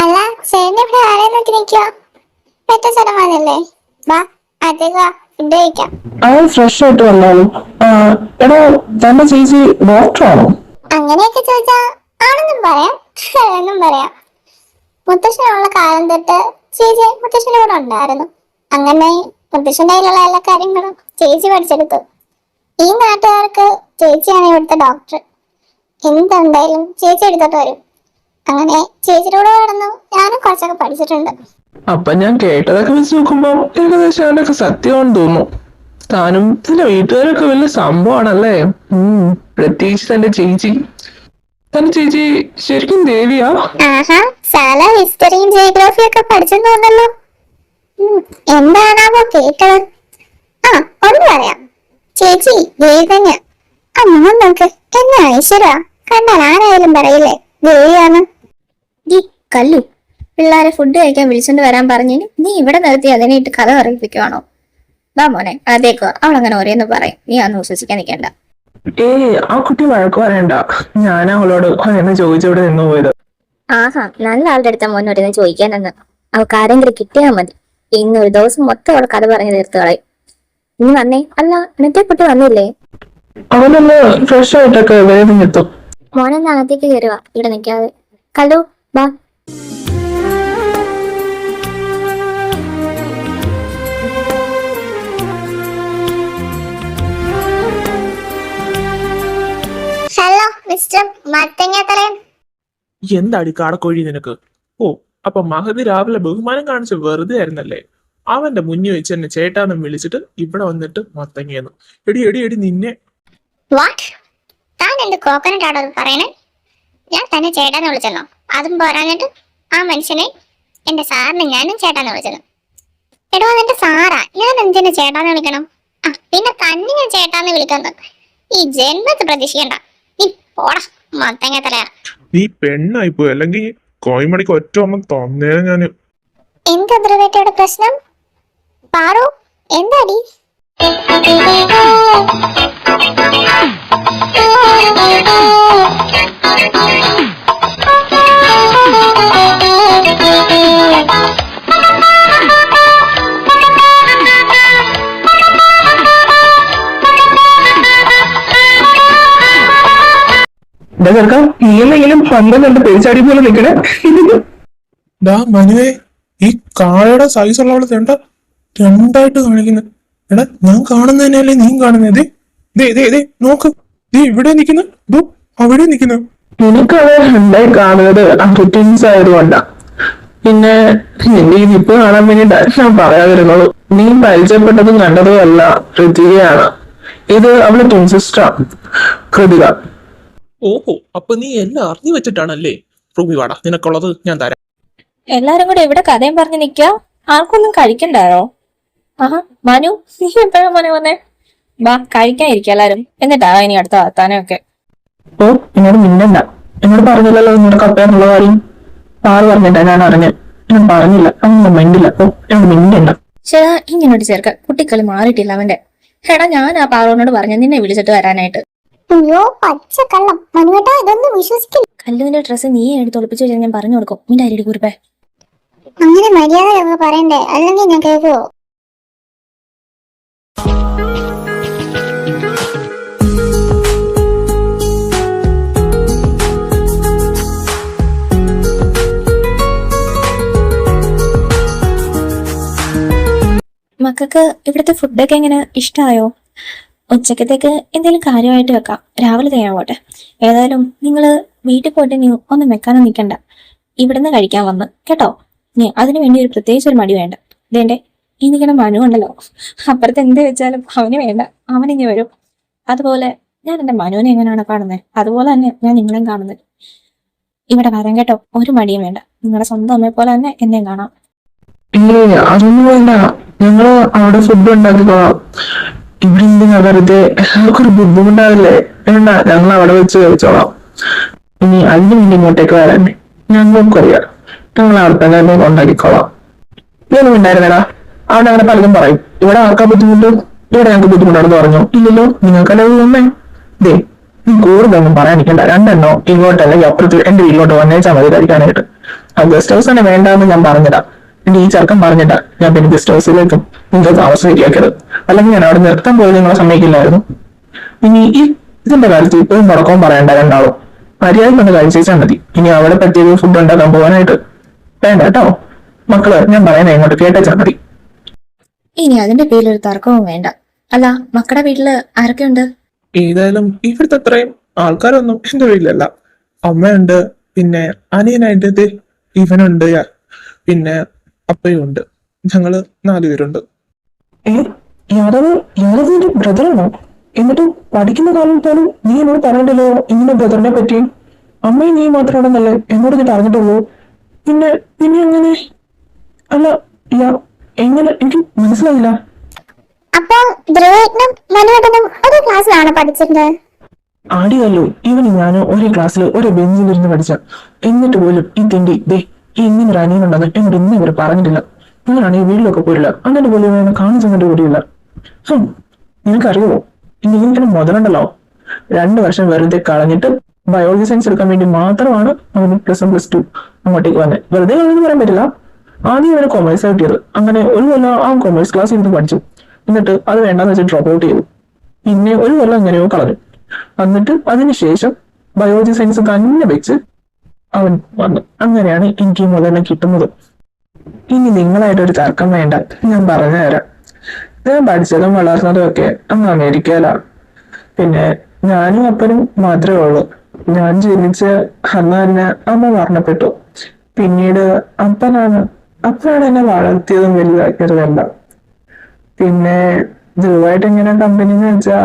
അല്ല, ചേട്ടൻ ഇവിടെ ആരെ നോക്കി നിൽക്കുക? പെറ്റ സ്ഥലമാണല്ലേ? വാ, അതേക്കാ ഫുഡ് കഴിക്കാം. അവൻ ഫ്രഷ് ആയിട്ട് വന്നാലും. എടാ, തന്റെ ചേച്ചി ഡോക്ടറാണോ? അങ്ങനെയൊക്കെ ചോദിച്ചാ ആണെന്നും പറയാം, എന്നും പറയാം. മുത്തശ്ശനുള്ള കാലം തൊട്ട് ചേച്ചി മുത്തശ്ശന്റെ കൂടെ ഉണ്ടായിരുന്നു. അങ്ങനെ മുത്തശ്ശന്റെ കയ്യിലുള്ള എല്ലാ കാര്യങ്ങളും ചേച്ചി പഠിച്ചെടുത്തു. ഈ നാട്ടുകാർക്ക് ചേച്ചിയാണ് ഇവിടുത്തെ ഡോക്ടർ. എന്തുണ്ടായാലും ചേച്ചി എടുത്തോട്ട് വരും. അങ്ങനെ ചേച്ചിയുടെ കൂടെ കടന്നു ഞാനും കുറച്ചൊക്കെ പഠിച്ചിട്ടുണ്ട്. അപ്പൊ ഞാൻ കേട്ടതൊക്കെ വെച്ച് നോക്കുമ്പോ ഏകദേശം അതിനൊക്കെ സത്യമാണെന്ന് തോന്നുന്നു. താനും തന്റെ വീട്ടുകാരൊക്കെ വലിയ സംഭവമാണല്ലേ. പ്രത്യേകിച്ച് തന്റെ ചേച്ചി ശരിക്കും ദേവിയാ? ആഹാ, സാല ഹിസ്റ്ററിയും ജിയോഗ്രഫിയും ഒക്കെ പഠിച്ചെന്ന് തോന്നല്ലോ. എന്താണാവോ കേട്ടത്? ആ, ഒന്ന് പറയാം, ചേച്ചി ദേവി തന്നെയാ. അമ്മ നോക്ക്, എന്നെ ഐശ്വര്യ കണ്ടാൽ ആരായാലും പറയില്ലേ ദേവിയാണ്. കല്ലു, പിള്ളേരെ ഫുഡ് കഴിക്കാൻ വിളിച്ചോണ്ട് വരാൻ പറഞ്ഞു നീ ഇവിടെ നിർത്തി അതിനായിട്ട് കഥ പറയിപ്പിക്കുവാണോ? വാ മോനെ, അതേക്കോ അവളങ്ങനെ ഓരോന്ന് പറയും, നീ അന്ന് വിശ്വസിക്കാൻ നിൽക്കണ്ട. ആ കുട്ടി വഴക്ക് പറയണ്ട. ഞാൻ അവളോട് എന്നെ ചോദിച്ചവിടെ നിന്ന് പോയത്. ആഹാ, നല്ല ആളുടെ അടുത്ത മോനോരുന്ന് ചോദിക്കാനെന്ന്. അവൾക്ക് ആരെങ്കിലും കിട്ടിയാ മതി. ഇന്നൊരു ദിവസം മൊത്തം അവൾ കഥ പറഞ്ഞു തീർത്ത് കളയും. നീ വന്നേ. അല്ല, മറ്റേ കുട്ടി വന്നില്ലേ? അവനൊന്ന് ഫ്രഷ് ആയിട്ടൊക്കെ വേഗം എത്തും. മോനെന്ന് അകത്തേക്ക് കയറുക, ഇവിടെ നിൽക്കാതെ. കല്ലു, വാ. ഹലോ മിസ്റ്റർ മത്തങ്ങത്തലയൻ. എന്താടി കാടക്കോഴി നിനക്ക്? ഓ, അപ്പൊ മഹതി രാവിലെ ബഹുമാനം കാണിച്ച് വെറുതെ ആയിരുന്നല്ലേ? അവന്റെ മുന്നിൽ വെച്ച് എന്നെ ചേട്ടാന്ന് വിളിച്ചിട്ട് ഇവിടെ വന്നിട്ട് മത്തങ്ങയെന്ന്. എടി എടി എടി നിന്നെ. വാട്ട്? താൻ എന്ത് കോക്കനട്ട് ആണോ പറയണേ? ഞാൻ തന്നെ ചേട്ടാന്ന് വിളിച്ചല്ലോ. അതും പോരാഞ്ഞിട്ട് ആ മനുഷ്യനെ എന്റെ സാറിനെ ഞാനും ചേട്ടാന്ന് വിളിച്ചത്. എടോ, അതെന്റെ സാറാ, ഞാൻ എന്തിനു ചേട്ടാന്ന് വിളിക്കണം? ആ, പിന്നെ തന്നെ ഞാൻ ചേട്ടാന്ന് വിളിക്കുന്നത് ഈ ജന്മത്ത് പ്രതീക്ഷിക്കണ്ട. നീ പോടാ മത്തങ്ങത്തലയാ. നീ പെണ്ണായിപ്പോയി, അല്ലെങ്കിൽ കോയിമണിക്ക് ഒറ്റ ഒന്നും തന്നേ ഞാന്. എന്താ ദ്രവേട്ടയുടെ പ്രശ്നം? പാറു, എന്താടി? ചെറുക്കാം, നീ എന്തെങ്കിലും പന്തം കണ്ട് പേച്ചാടി പോലെ നിൽക്കണേ. ഡാ മനുവേ, ഈ കാളയുടെ സൈസ് ഉള്ളവളെ തേണ്ട രണ്ടായിട്ട് കാണിക്കുന്നത്. എടാ, ഞാൻ കാണുന്ന തന്നെയല്ലേ നീ കാണുന്നത്? നോക്ക്, നീ ഇവിടെ നിൽക്കുന്നു, അവിടെ നിൽക്കുന്നു. നിനക്കത് രണ്ടായി കാണുന്നത് ട്വിൻസ് ആയതുകൊണ്ടാ. പിന്നെ നിന്റെ ഈ നിപ്പ് കാണാൻ വേണ്ടിട്ടാ ഞാൻ പറയാതിരുന്നുള്ളൂ. നീ പരിചയപ്പെട്ടതും കണ്ടതും അല്ല ഋതികയാണ്. ഇത് അവളെ ട്വിൻ സിസ്റ്ററാണ്, കൃതിക. ഓഹോ, അപ്പൊ നീ എല്ലാം അറിഞ്ഞു വെച്ചിട്ടാണല്ലേ? റൂബി വാടാ, നിനക്കുള്ളത് ഞാൻ തരാം. എല്ലാരും കൂടെ ഇവിടെ കഥയും പറഞ്ഞ് നിക്ക. ആർക്കൊന്നും കഴിക്കണ്ടായോ? ആഹാ, മനു, നീ എപ്പോഴാ മോനെ വന്നേ? വാ, കഴിക്കാതിരിക്കുക എല്ലാരും, എന്നിട്ടാ ഇനി അടുത്ത വർത്താനമൊക്കെ. ഓ, എന്നോട് മിന്നണ്ട. എന്നോട് പറഞ്ഞില്ലല്ലോ നിങ്ങളുടെ കപ്പയെന്നുള്ള കാര്യം. ആറ് പറഞ്ഞിട്ടാ ഞാൻ അറിഞ്ഞത്. ഞാൻ പറഞ്ഞില്ല, അങ്ങനെ മിണ്ടില്ല. ഓ, എന്നോട് മിണ്ടണ്ട. ശരാ, ഇങ്ങനോട്ട് ചേർക്ക, കുട്ടിക്കളി മാറിയിട്ടില്ല അവന്റെ. എടാ, ഞാൻ ആ പാറോനോട് പറഞ്ഞു നിന്നെ വിളിച്ചിട്ട് വരാനായിട്ട്. അയ്യോ, പച്ചക്കള്ളം മനുവേട്ടാ, ഇതൊന്നും വിശ്വസിക്കില്ല. കല്ലുവിന്റെ ഡ്രസ്സ് നീ എടുത്ത് ഒളിപ്പിച്ചു വെച്ചാൽ ഞാൻ പറഞ്ഞു കൊടുക്കും. നിന്റെ അരിടി കുറിപ്പേ. അങ്ങനെ മര്യാദ പറയണ്ടേ, അല്ലെങ്കിൽ ഞാൻ കേൾക്കുവോ? മക്കൾക്ക് ഇവിടുത്തെ ഫുഡൊക്കെ എങ്ങനെ ഇഷ്ടമായോ? ഉച്ചക്കത്തേക്ക് എന്തെങ്കിലും കാര്യമായിട്ട് വെക്കാം, രാവിലെ തയ്യാൻ പോട്ടെ. ഏതായാലും നിങ്ങൾ വീട്ടിൽ പോയിട്ട് നീ ഒന്നും വെക്കാനും നിൽക്കണ്ട, ഇവിടുന്ന് കഴിക്കാൻ വന്ന് കേട്ടോ. നീ അതിനു വേണ്ടി ഒരു പ്രത്യേകിച്ച് ഒരു മടി വേണ്ട. ഇതേന്റെ ഈ നിൽക്കണ മനു ഉണ്ടല്ലോ, അപ്പുറത്ത് എന്ത് വെച്ചാലും അവന് വേണ്ട, അവനിങ്ങി വരും. അതുപോലെ ഞാൻ എൻ്റെ മനുവിനെ എങ്ങനെയാണ് കാണുന്നത്, അതുപോലെ തന്നെ ഞാൻ നിങ്ങളെയും കാണുന്നത്. ഇവിടെ വരാൻ കേട്ടോ, ഒരു മടിയും വേണ്ട. നിങ്ങളുടെ സ്വന്തം അമ്മയെ പോലെ തന്നെ എന്നെയും കാണാം. ഇല്ലേ, അതൊന്നും വേണ്ട. ഞങ്ങള് അവിടെ ഫുഡ് ഉണ്ടാക്കിക്കോളാം. ഇവിടെ എന്തിനാ വെറുതെ എല്ലാവർക്കും ഒരു ബുദ്ധിമുട്ടാവില്ലേ? വേണ്ട, ഞങ്ങൾ അവിടെ വെച്ച് കഴിച്ചോളാം. ഇനി അതിന് വേണ്ടി ഇങ്ങോട്ടേക്ക് വരാൻ ഞങ്ങൾക്കും അറിയാം. ഞങ്ങൾ അവിടെ തന്നെ ഉണ്ടാക്കിക്കോളാം. ഇതൊന്നും ഉണ്ടായിരുന്നേടാ, അവിടെ അങ്ങനെ പലതും പറയും. ഇവിടെ ആർക്കാ ബുദ്ധിമുട്ട്? ഇവിടെ ഞങ്ങൾക്ക് ബുദ്ധിമുട്ടാണെന്ന് പറഞ്ഞു. ഇല്ലല്ലോ, നിങ്ങൾക്കല്ലേ ഉമ്മേ. ദേ, നീ കൂടുതലൊന്നും പറയാൻ നിൽക്കണ്ട. രണ്ടെണ്ണോ ഇങ്ങോട്ടല്ലെങ്കിൽ അപ്പുറത്ത് എന്റെ വീട്ടിലോട്ട് വന്നേച്ചാൽ മതി കഴിക്കാനായിട്ട്. ആ ഗസ്റ്റ് ഹൗസ് തന്നെ വേണ്ടാന്ന് ഞാൻ പറഞ്ഞിടാ. എന്റെ ഈ ചെറുക്കൻ പറഞ്ഞിട്ടാ ഞാൻ പിന്നെ ഗസ്റ്റ് ഹൗസിലേക്കും നിങ്ങൾക്ക് താമസം ശരിയാക്കിയത്. അല്ലെങ്കിൽ ഞാൻ അവിടെ നിർത്താൻ പോയി നിങ്ങളെ സമ്മതിക്കില്ലായിരുന്നു. ഇനി ഇതിന്റെ കാര്യത്തിൽ ഇപ്പോഴും മുടക്കവും പറയണ്ട. രണ്ടാളും മര്യാദ കൊണ്ട് കഴിച്ചാൽ മതി. ഇനി അവിടെ പറ്റിയത് ഫുഡ് ഉണ്ടാക്കാൻ പോകാനായിട്ട് വേണ്ട കേട്ടോ. മക്കള്, ഞാൻ പറയുന്നത് ഇങ്ങോട്ട് കേട്ടാ മതി. ഇനി അതിന്റെ പേരിൽ ഒരു തർക്കവും വേണ്ട. അല്ല, മക്കളുടെ വീട്ടില് ആരൊക്കെയുണ്ട്? ഏതായാലും ഇവിടുത്തെ അത്രയും ആൾക്കാരൊന്നും എന്റെ വീട്ടിലല്ല. അമ്മയുണ്ട്, പിന്നെ അനിയനായിട്ട് ദേ ഇവനുണ്ട്, പിന്നെ അപ്പയും ഉണ്ട്. ഞങ്ങള് 4 പേരുണ്ട്. യാദവ് ബ്രദറാണോ? എന്നിട്ട് പഠിക്കുന്ന കാലം പോലും നീ എന്നോട് പറഞ്ഞിട്ടല്ലോ ഇങ്ങനെ ബ്രദറിനെ പറ്റി. അമ്മയും നീ മാത്രമാണെന്നല്ലേ എന്നോട് ഞാൻ പറഞ്ഞിട്ടുള്ളൂ. പിന്നെ പിന്നെ എങ്ങനെ? അല്ല, എങ്ങനെ? എനിക്ക് മനസ്സിലായില്ല. അപ്പൊ ധ്രുവേട്ടനും മനുവേട്ടനും ഒരു ക്ലാസ്സിലാണ് പഠിച്ചിരുന്നത്? ആടിയല്ലോ, ഇവനും ഞാനും ഒരേ ക്ലാസ്സിൽ ഒരേ ബെഞ്ചിലിരുന്ന് പഠിച്ച. എന്നിട്ട് പോലും ഈ തിണ്ടി ദേ ഇങ്ങനെ ഒരു അനിയനുണ്ടെന്ന് എന്നോട് ഇന്ന് ഇവര് പറഞ്ഞിട്ടില്ല. ഞാനാണെങ്കിൽ വീട്ടിലൊക്കെ പോയില്ല. അങ്ങനെ പോലും ഇവനെ കാണിച്ചെന്നിട്ട് കൂടിയില്ല. നിനക്കറിയുമോ, ഇങ്ങനെ മുതലുണ്ടല്ലോ, 2 വർഷം വെറുതെ കളഞ്ഞിട്ട് ബയോളജി സയൻസ് എടുക്കാൻ വേണ്ടി മാത്രമാണ് അവന് +1 +2 അങ്ങോട്ടേക്ക് വന്നത്. വെറുതെ കളഞ്ഞെന്ന് പറയാൻ പറ്റില്ല. ആദ്യം അവന് കൊമേഴ്സ് കിട്ടിയത്. അങ്ങനെ ഒരു കൊല്ലം ആ കൊമേഴ്സ് ക്ലാസ് ഇരുന്ന് പഠിച്ചു. എന്നിട്ട് അത് വേണ്ടെന്ന് വെച്ച് ഡ്രോപ്പ് ഔട്ട് ചെയ്തു. പിന്നെ ഒരു കൊല്ലം എങ്ങനെയോ കളഞ്ഞു. എന്നിട്ട് അതിനുശേഷം ബയോളജി സയൻസ് തന്നെ വെച്ച് അവൻ വന്നു. അങ്ങനെയാണ് എനിക്ക് മുതലെല്ലാം കിട്ടുന്നത്. ഇനി നിങ്ങളായിട്ടൊരു തർക്കം വേണ്ട, ഞാൻ പറഞ്ഞു തരാം. ഞാൻ പഠിച്ചതും വളർന്നതും ഒക്കെ അങ്ങ് അമേരിക്കയിലാണ്. പിന്നെ ഞാനും അപ്പനും മാത്രമേ ഉള്ളൂ. ഞാൻ ജനിച്ച അന്ന് തന്നെ അമ്മ മരണപ്പെട്ടു. പിന്നീട് അപ്പനാണ് എന്നെ വളർത്തിയതും വലുതാക്കിയതുമെല്ലാം. പിന്നെ ധ്രുവായിട്ട് എങ്ങനെ കമ്പനി എന്ന് വെച്ചാ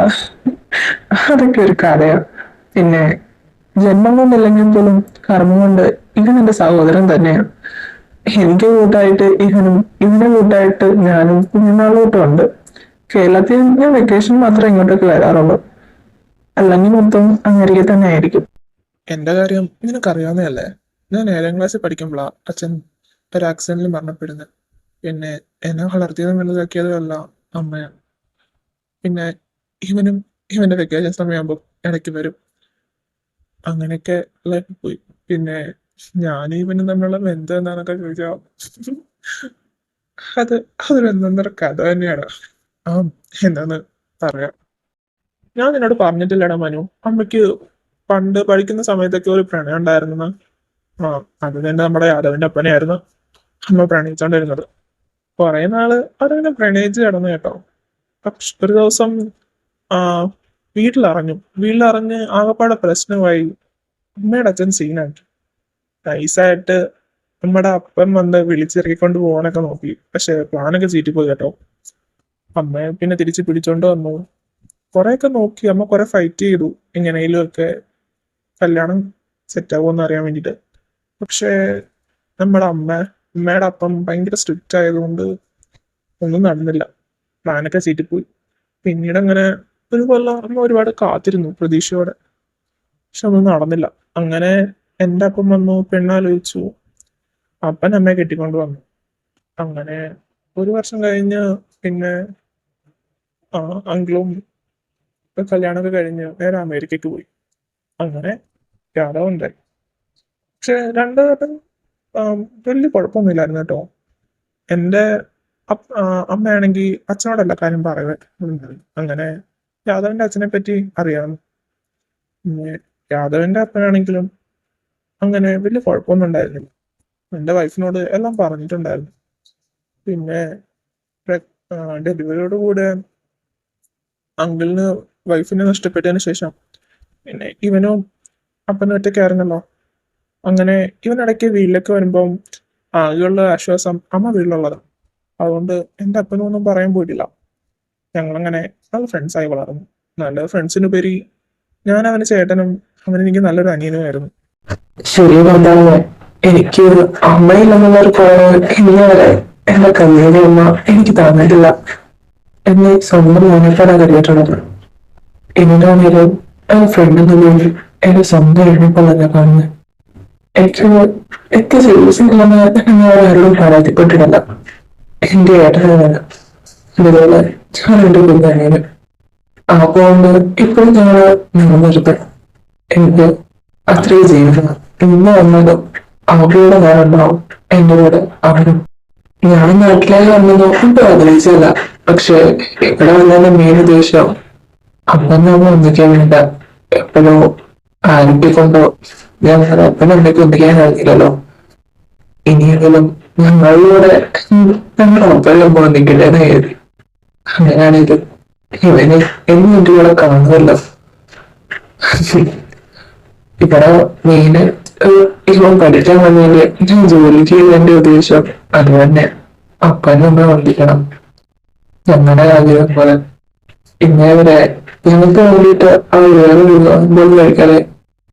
അതൊക്കെ ഒരു കഥയാണ്. പിന്നെ ജന്മം കൊണ്ടില്ലെങ്കിൽ പോലും കർമ്മം കൊണ്ട് ഇവൻ എന്റെ സഹോദരൻ തന്നെയാണ്. എനിക്ക് കൂട്ടായിട്ട് ഇവനെ കൂട്ടായിട്ട് ഞാനും കുഞ്ഞുനാളോട്ടും ഉണ്ട്. കേരളത്തിൽ ഞാൻ വെക്കേഷൻ മാത്രമേ ഇങ്ങോട്ടേക്ക് വരാറുള്ളൂ. അല്ലെങ്കിൽ മൊത്തം അമേരിക്ക തന്നെ ആയിരിക്കും. എന്റെ കാര്യം നിനക്കറിയാവുന്നതല്ലേ. ഞാൻ 7ാം ക്ലാസ്സിൽ പഠിക്കുമ്പോഴാ അച്ഛൻ ഒരു ആക്സിഡന്റിൽ മരണപ്പെടുന്നത്. പിന്നെ എന്നെ വളർത്തിയതും വലുതാക്കിയതും എല്ലാം അമ്മയാണ്. പിന്നെ ഇവന്റെ വെക്കേഷൻ സമയമാകുമ്പോൾ ഇടയ്ക്ക് വരും. അങ്ങനെയൊക്കെ ലൈഫ് പോയി. പിന്നെ ഞാനും ഇവനും തമ്മിലുള്ള ബന്ധം എന്താന്നൊക്കെ ചോദിച്ചാ അതൊരു ഒന്നൊന്നര കഥ തന്നെയാണ്. എന്താന്ന് പറയാം. ഞാൻ നിന്നോട് പറഞ്ഞിട്ടില്ലടാ മനു, അമ്മയ്ക്ക് പണ്ട് പഠിക്കുന്ന സമയത്തൊക്കെ ഒരു പ്രണയം ഉണ്ടായിരുന്നു. അത് തന്നെ നമ്മുടെ യാദവിന്റെ അപ്പനെയായിരുന്നു അമ്മ പ്രണയിച്ചോണ്ടിരുന്നത്. കുറെ നാള് അതങ്ങനെ പ്രണയിച്ച് കിടന്നു കേട്ടോ. പക്ഷെ ഒരു ദിവസം വീട്ടിലറിഞ്ഞ് ആകപ്പാടെ പ്രശ്നമായി. അമ്മയുടെ അച്ഛൻ സീനാക്കി. നൈസായിട്ട് നമ്മുടെ അപ്പൻ വന്ന് വിളിച്ചിറക്കിക്കൊണ്ട് പോകാനൊക്കെ നോക്കി. പക്ഷെ പ്ലാനൊക്കെ ചീറ്റിപ്പോയി കേട്ടോ. അമ്മയെ പിന്നെ തിരിച്ച് പിടിച്ചോണ്ട് വന്നു. കുറെയൊക്കെ നോക്കി. അമ്മ കുറെ ഫൈറ്റ് ചെയ്തു എങ്ങനെയും ഒക്കെ കല്യാണം സെറ്റാകുമെന്ന് അറിയാൻ വേണ്ടിയിട്ട്. പക്ഷേ നമ്മുടെ അമ്മയുടെ അപ്പം ഭയങ്കര സ്ട്രിക്റ്റ് ആയതുകൊണ്ട് ഒന്നും നടന്നില്ല. പ്ലാനൊക്കെ ചീറ്റിപ്പോയി. പിന്നീട് അങ്ങനെ ഒരു കൊല്ലം അമ്മ ഒരുപാട് കാത്തിരുന്നു പ്രതീക്ഷയോടെ. പക്ഷെ ഒന്നും നടന്നില്ല. അങ്ങനെ എൻ്റെ അപ്പം വന്നു, പെണ്ണാലോചിച്ചു. അപ്പൻ അമ്മയെ കെട്ടിക്കൊണ്ട് വന്നു. അങ്ങനെ 1 വർഷം കഴിഞ്ഞ് പിന്നെ അങ്കിളും കല്യാണമൊക്കെ കഴിഞ്ഞ് നേരെ അമേരിക്കക്ക് പോയി. അങ്ങനെ യാദവുണ്ടായി. പക്ഷെ രണ്ടുപേരും വലിയ കുഴപ്പമൊന്നുമില്ലായിരുന്നു കേട്ടോ. എൻ്റെ അമ്മയാണെങ്കിൽ അച്ഛനോടല്ല കാര്യം പറയുന്നത്. അങ്ങനെ യാദവിന്റെ അച്ഛനെ പറ്റി അറിയാം. പിന്നെ യാദവിന്റെ അപ്പനാണെങ്കിലും അങ്ങനെ വലിയ കുഴപ്പമൊന്നും ഉണ്ടായിരുന്നില്ല. എൻ്റെ വൈഫിനോട് എല്ലാം പറഞ്ഞിട്ടുണ്ടായിരുന്നു. പിന്നെ ഡെലിവറിയോട് കൂടെ അങ്കിളിന് വൈഫിനെ നഷ്ടപ്പെട്ടതിന് ശേഷം പിന്നെ ഇവനും അപ്പനും ഒറ്റയ്ക്കായിരുന്നല്ലോ. അങ്ങനെ ഇവൻ ഇടയ്ക്ക് വീട്ടിലേക്ക് വരുമ്പം ആകെയുള്ള ആശ്വാസം അമ്മ വീട്ടിലുള്ളതാണ്. അതുകൊണ്ട് എൻ്റെ അപ്പനും ഒന്നും പറയാൻ പോയിട്ടില്ല. ഞങ്ങളങ്ങനെ നല്ല ഫ്രണ്ട്സായി വളർന്നു. നല്ല ഫ്രണ്ട്സിനുപരി ഞാൻ അവന് ചേട്ടനും അവനെനിക്ക് നല്ലൊരു അനിയനുമായിരുന്നു. ശരി പറഞ്ഞാൽ എനിക്ക് അമ്മയില്ലെന്നുള്ളൊരു കുറവ് ഇന്ന് വരെ എന്റെ കല്യാണ അമ്മ എനിക്ക് തന്നിട്ടില്ല. എന്നെ സ്വന്തം മോനേക്കാണ് കരുതിയിട്ടുള്ളത്. എന്താണെങ്കിലും എന്റെ ഫ്രണ്ട് എന്നുള്ളത് എന്റെ സ്വന്തം എഴുതിപ്പോഴാണ് ഞാൻ കാണുന്നത്. എനിക്ക് സീരിയസില്ലെന്ന് ഞാൻ ആരോടും പരാതിപ്പെട്ടിട്ടില്ല. എന്റെ ഏട്ടനാണ് ഇതുപോലെ ഞാൻ എന്റെ കുഞ്ഞനിയന്. അതുകൊണ്ട് ഇപ്പോഴും ഞങ്ങൾ നിലനിർത്ത് എനിക്ക് അത്രയും ജീവിക്കണം. ഇന്ന് വന്നതും അവരുടെ ഞാനുണ്ടാവും എന്റെ കൂടെ അവരും. ഞാൻ നാട്ടിലേക്ക് വന്നതോ ഇപ്പൊ ആഗ്രഹിച്ചല്ല. പക്ഷെ ഇവിടെ വന്നതിന്റെ മെയിൻ ഉദ്ദേശം അമ്മ ഒന്നിക്കാൻ വേണ്ട. എപ്പോഴോ ആരംഭിക്കൊണ്ടോ ഞങ്ങളുടെ അപ്പനമ്മയ്ക്ക് ഒന്നിക്കാൻ കഴിയില്ലല്ലോ. ഇനിയെങ്കിലും ഞങ്ങളിലൂടെ ഞങ്ങളുടെ ഒപ്പരം ഒന്നിക്കണ്ടേന്ന് കരുതി. അങ്ങനെയാണെങ്കിൽ ഇവന് എന്നും എന്റെ കൂടെ കാണുമല്ലോ. ഇവിടെ മെയിന് ഇവൻ പഠിക്കാൻ വന്നതില് ഞാൻ ജോലി ചെയ്തതിന്റെ ഉദ്ദേശം അത് തന്നെ. അപ്പനും അമ്മ ഒന്നിക്കണം. ഞങ്ങളുടെ ആഗ്രഹം പോലെ ഇന്നേ വരെ ഞങ്ങൾക്ക് വേണ്ടിയിട്ട് ആ വേറൊരു പോലും കഴിക്കാതെ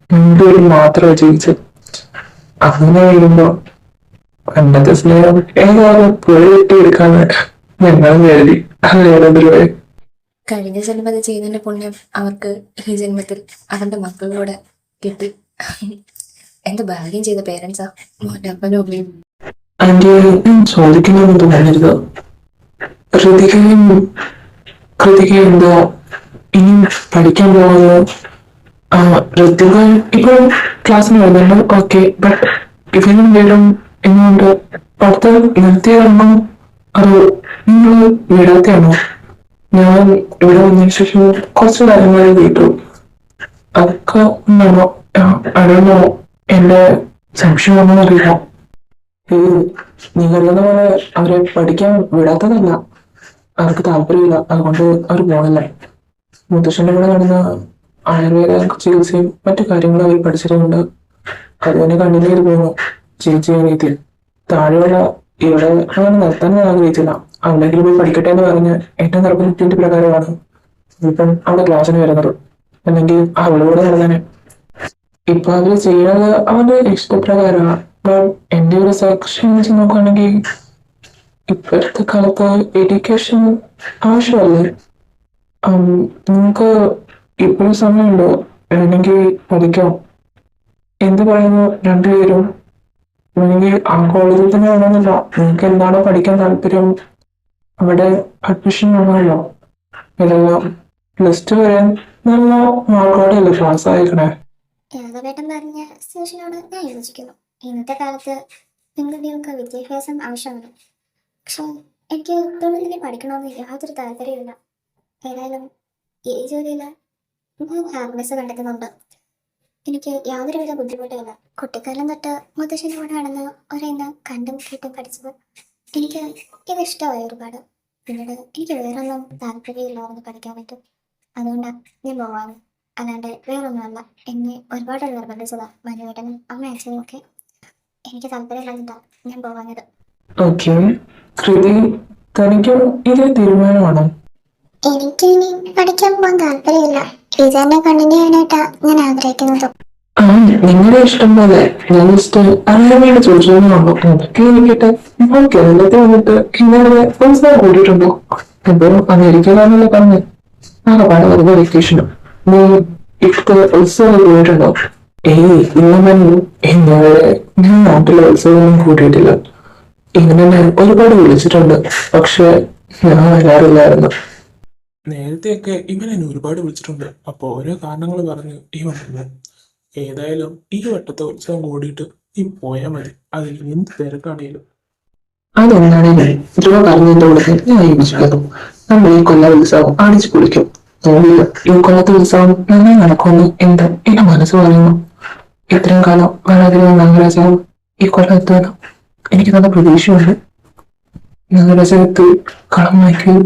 രണ്ടുപേരും മാത്രം ജീവിച്ച് അങ്ങനെ വരുമ്പോ പണ്ടത്തെ സ്നേഹം ഏതായാലും പുഴ കെട്ടിയെടുക്കാന്ന് ഞങ്ങൾ കരുതി. അതേതൊരു കഴിഞ്ഞ ജന്മത്തിൽ ചെയ്തതിന്റെ പുണ്യം അവർക്ക് ഈ ജന്മത്തിൽ അവരുടെ മക്കളിലൂടെ കിട്ടി. എന്ത് ഭാഗ്യം ചെയ്ത പേരൻസാ മോന്റെ അപ്പനും അമ്മയും. ആന്റി ഞാൻ ചോദിക്കണമെന്ന് തോന്നരുത്. കൃതിക എന്തോ ഇനി പഠിക്കാൻ പോകുന്നത്. ഋതിക ഇപ്പോൾ ക്ലാസ്സിന് വരുന്നുണ്ട്. ഓക്കെ, ബട്ട് ഇവനും വീടും എന്നുകൊണ്ട് പഠിത്തം നിർത്തിയാണോ അത് നിങ്ങൾ വിടാത്തയാണോ? ഞാൻ ഇവിടെ വന്നതിന് ശേഷം കുറച്ച് കാര്യങ്ങൾ കേട്ടു. അതൊക്കെ ഒന്നാണോ അറിയണോ? എന്റെ സംശയമാണെന്ന് അറിയില്ല. നിങ്ങളുടെ പോലെ അവരെ പഠിക്കാൻ വിടാത്തതല്ല, അവർക്ക് താല്പര്യമില്ല. അതുകൊണ്ട് അവർ പോകണില്ല. മുത്തശ്ശന്റെ കൂടെ നടന്ന ആയുർവേദ ചികിത്സയും മറ്റു കാര്യങ്ങളും അവർ പഠിച്ചിട്ടുണ്ട്. അതുതന്നെ കണ്ടിന്യൂ ചെയ്ത് പോകുന്നു. ചേച്ചി അനിയത്തി താഴെയുള്ള ഇവിടെ അങ്ങനെ നിർത്താൻ ഞാൻ ആഗ്രഹിച്ചില്ല. അവിടെങ്കിലും പോയി പഠിക്കട്ടെ എന്ന് പറഞ്ഞ് ഏറ്റവും നിർബന്ധത്തിന്റെ പ്രകാരമാണ് ഇപ്പം അവിടെ ക്ലാസ്സിന് വരുന്നത്. അല്ലെങ്കിൽ അവളോട് നടന്നേനെ. ഇപ്പൊ അവര് ചെയ്യുന്നത് അവന്റെ ഇഷ്ടപ്രകാരമാണ്. എന്റെ ഒരു സെക്ഷൻ വെച്ച് നോക്കുകയാണെങ്കിൽ ഇപ്പോഴത്തെ കാലത്ത് എഡ്യൂക്കേഷൻ ആവശ്യമല്ലേ? നിങ്ങൾക്ക് ഇപ്പോഴും സമയമുണ്ടോ? വേണമെങ്കിൽ പഠിക്കാം. എന്ത് പറയുന്നു രണ്ടുപേരും? വേണമെങ്കിൽ ആ കോളേജിൽ തന്നെ വേണമെന്നില്ല. നിങ്ങൾക്ക് എന്താണോ പഠിക്കാൻ താല്പര്യം അവിടെ അഡ്മിഷൻ വേണമല്ലോ. ഇതെല്ലാം +2 വരെ നല്ല മാർക്കോടെ അല്ലേ ക്ലാസ് അയക്കണേ. രാഘവേട്ടൻ പറഞ്ഞ സ്റ്റേഷനോട് ഞാൻ യോജിക്കുന്നു. ഇന്നത്തെ കാലത്ത് പെൺകുട്ടികൾക്ക് വിദ്യാഭ്യാസം ആവശ്യമാണ്. പക്ഷെ എനിക്ക് തൊഴിലിനെ പഠിക്കണമെന്ന് യാതൊരു താല്പര്യമില്ല. ഏതായാലും ഈ ജോലിയിൽ ഞാൻ ഹാപ്പിനെസ് കണ്ടെത്തുന്നുണ്ട്. എനിക്ക് യാതൊരുവിധ ബുദ്ധിമുട്ടുമില്ല. കുട്ടിക്കാലം തൊട്ട് മുത്തശ്ശൻ്റെ കൂടെ നടന്ന് ഒരേന്ന് കണ്ടും കേട്ടും പഠിച്ചത് എനിക്ക് ഇതിഷ്ടമായി ഒരുപാട്. പിന്നീട് എനിക്ക് വേറൊന്നും താല്പര്യമില്ലായിരുന്നു പഠിക്കാൻ പറ്റും. അതുകൊണ്ടാണ് ഞാൻ പോവാറ്. അല്ലാണ്ട് വേറൊന്നുമല്ല. എന്നെ ഒരുപാട് നിർബന്ധിച്ചതാണ് മനുവേട്ടനും അമ്മ അച്ഛനും ഒക്കെ. എനിക്ക് താല്പര്യമില്ലാഞ്ഞിട്ടാണ് ഞാൻ പോവാഞ്ഞത്. ഓക്കെ, കൃതി തനിക്കും ഇതേ തീരുമാനമാണോ? എനിക്ക് ഇനി പഠിക്കാൻ പോകാൻ താല്പര്യമില്ല. ഇത് തന്നെ കണ്ടിന്യൂ ചെയ്യാനായിട്ടാ ഞാൻ ആഗ്രഹിക്കുന്നത്. നിങ്ങളുടെ ഇഷ്ടം പോലെ. ഞാൻ ജസ്റ്റ് അറിയാൻ വേണ്ടി ചോദിച്ചോളൂ. അതൊക്കെ എനിക്കിട്ട് ഇപ്പോൾ കേരളത്തിൽ വന്നിട്ട് ഇന്നലെ ഉത്സവം കൂടിയിട്ടുണ്ടോ? എന്തോ അമേരിക്കയിലാണല്ലോ പറഞ്ഞത്. ആകെപ്പാടെ വെറുതെ വെക്കേഷനും. നീ ഇപ്പൊ ഉത്സവം കൂടിയിട്ടുണ്ടോ? ഇന്നലെ ഇന്നലെ ഞാൻ നാട്ടിലെ ഉത്സവമൊന്നും കൂട്ടിയിട്ടില്ല. ഇങ്ങനെ ഞാൻ ഒരുപാട് വിളിച്ചിട്ടുണ്ട്, പക്ഷെ ഞാൻ വരാറില്ലായിരുന്നു. നേരത്തെയൊക്കെ ഇവൻ എന്നെ ഒരുപാട് വിളിച്ചിട്ടുണ്ട്. അപ്പൊ ഓരോ കാരണങ്ങൾ പറഞ്ഞ് ഇവൻ വന്നു. ഏതായാലും ഈ വട്ടത്തെ ഉത്സവം കൂടിയിട്ട് നീ പോയാൽ മതി. അതിൽ എന്ത് തിരക്കാണേലും. അതെന്താണെങ്കിലും ധ്രുവ പറഞ്ഞതിന്റെ കൂടെ ഞാൻ യോജിക്കുന്നു. നമ്മൾ ഈ കൊല്ല ഉത്സവം അടിച്ചു പൊളിക്കും. ഈ കൊല്ലത്തെ ഉത്സവം നന്നായി നടക്കുമെന്ന് എന്റെ മനസ്സ് പറയുന്നു. ഇത്രയും കാലം വരാതിരുന്ന നാഗരാജാവും ഈ കൊല്ലം എത്തുമെന്ന് എനിക്ക് നല്ല പ്രതീക്ഷയുണ്ട്. നാഗരാജാവെത്തി കളം വായിക്കുകയും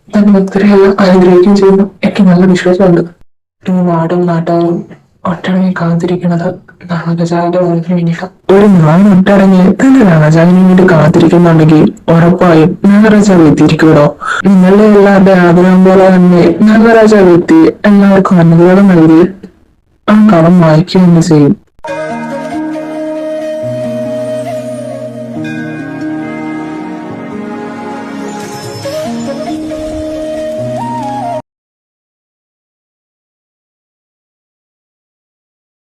തന്റെ ഭക്തരെയെല്ലാം അനുഗ്രഹിക്കുകയും ചെയ്യുന്നു. എനിക്ക് നല്ല വിശ്വാസമുണ്ട്. ഈ നാടും നാട്ടാരും ഒട്ടടങ്ങി കാത്തിരിക്കുന്നത് നാഗരാജാവിന്റെ വരവിന് വേണ്ടിയിട്ടാണ്. ഒരു നാട് ഒട്ടടങ്ങി തന്നെ നാഗരാജാവിന് വേണ്ടി കാത്തിരിക്കുന്നുണ്ടെങ്കിൽ ഉറപ്പായും നാഗരാജാവ് എത്തിയിരിക്കുമോ? നിങ്ങളുടെ എല്ലാവരുടെ ആഗ്രഹം പോലെ തന്നെ നാഗരാജാവ് എത്തി എല്ലാവർക്കും അനുഗ്രഹം നൽകി ആ കളം വായിക്കുക തന്നെ ചെയ്യും.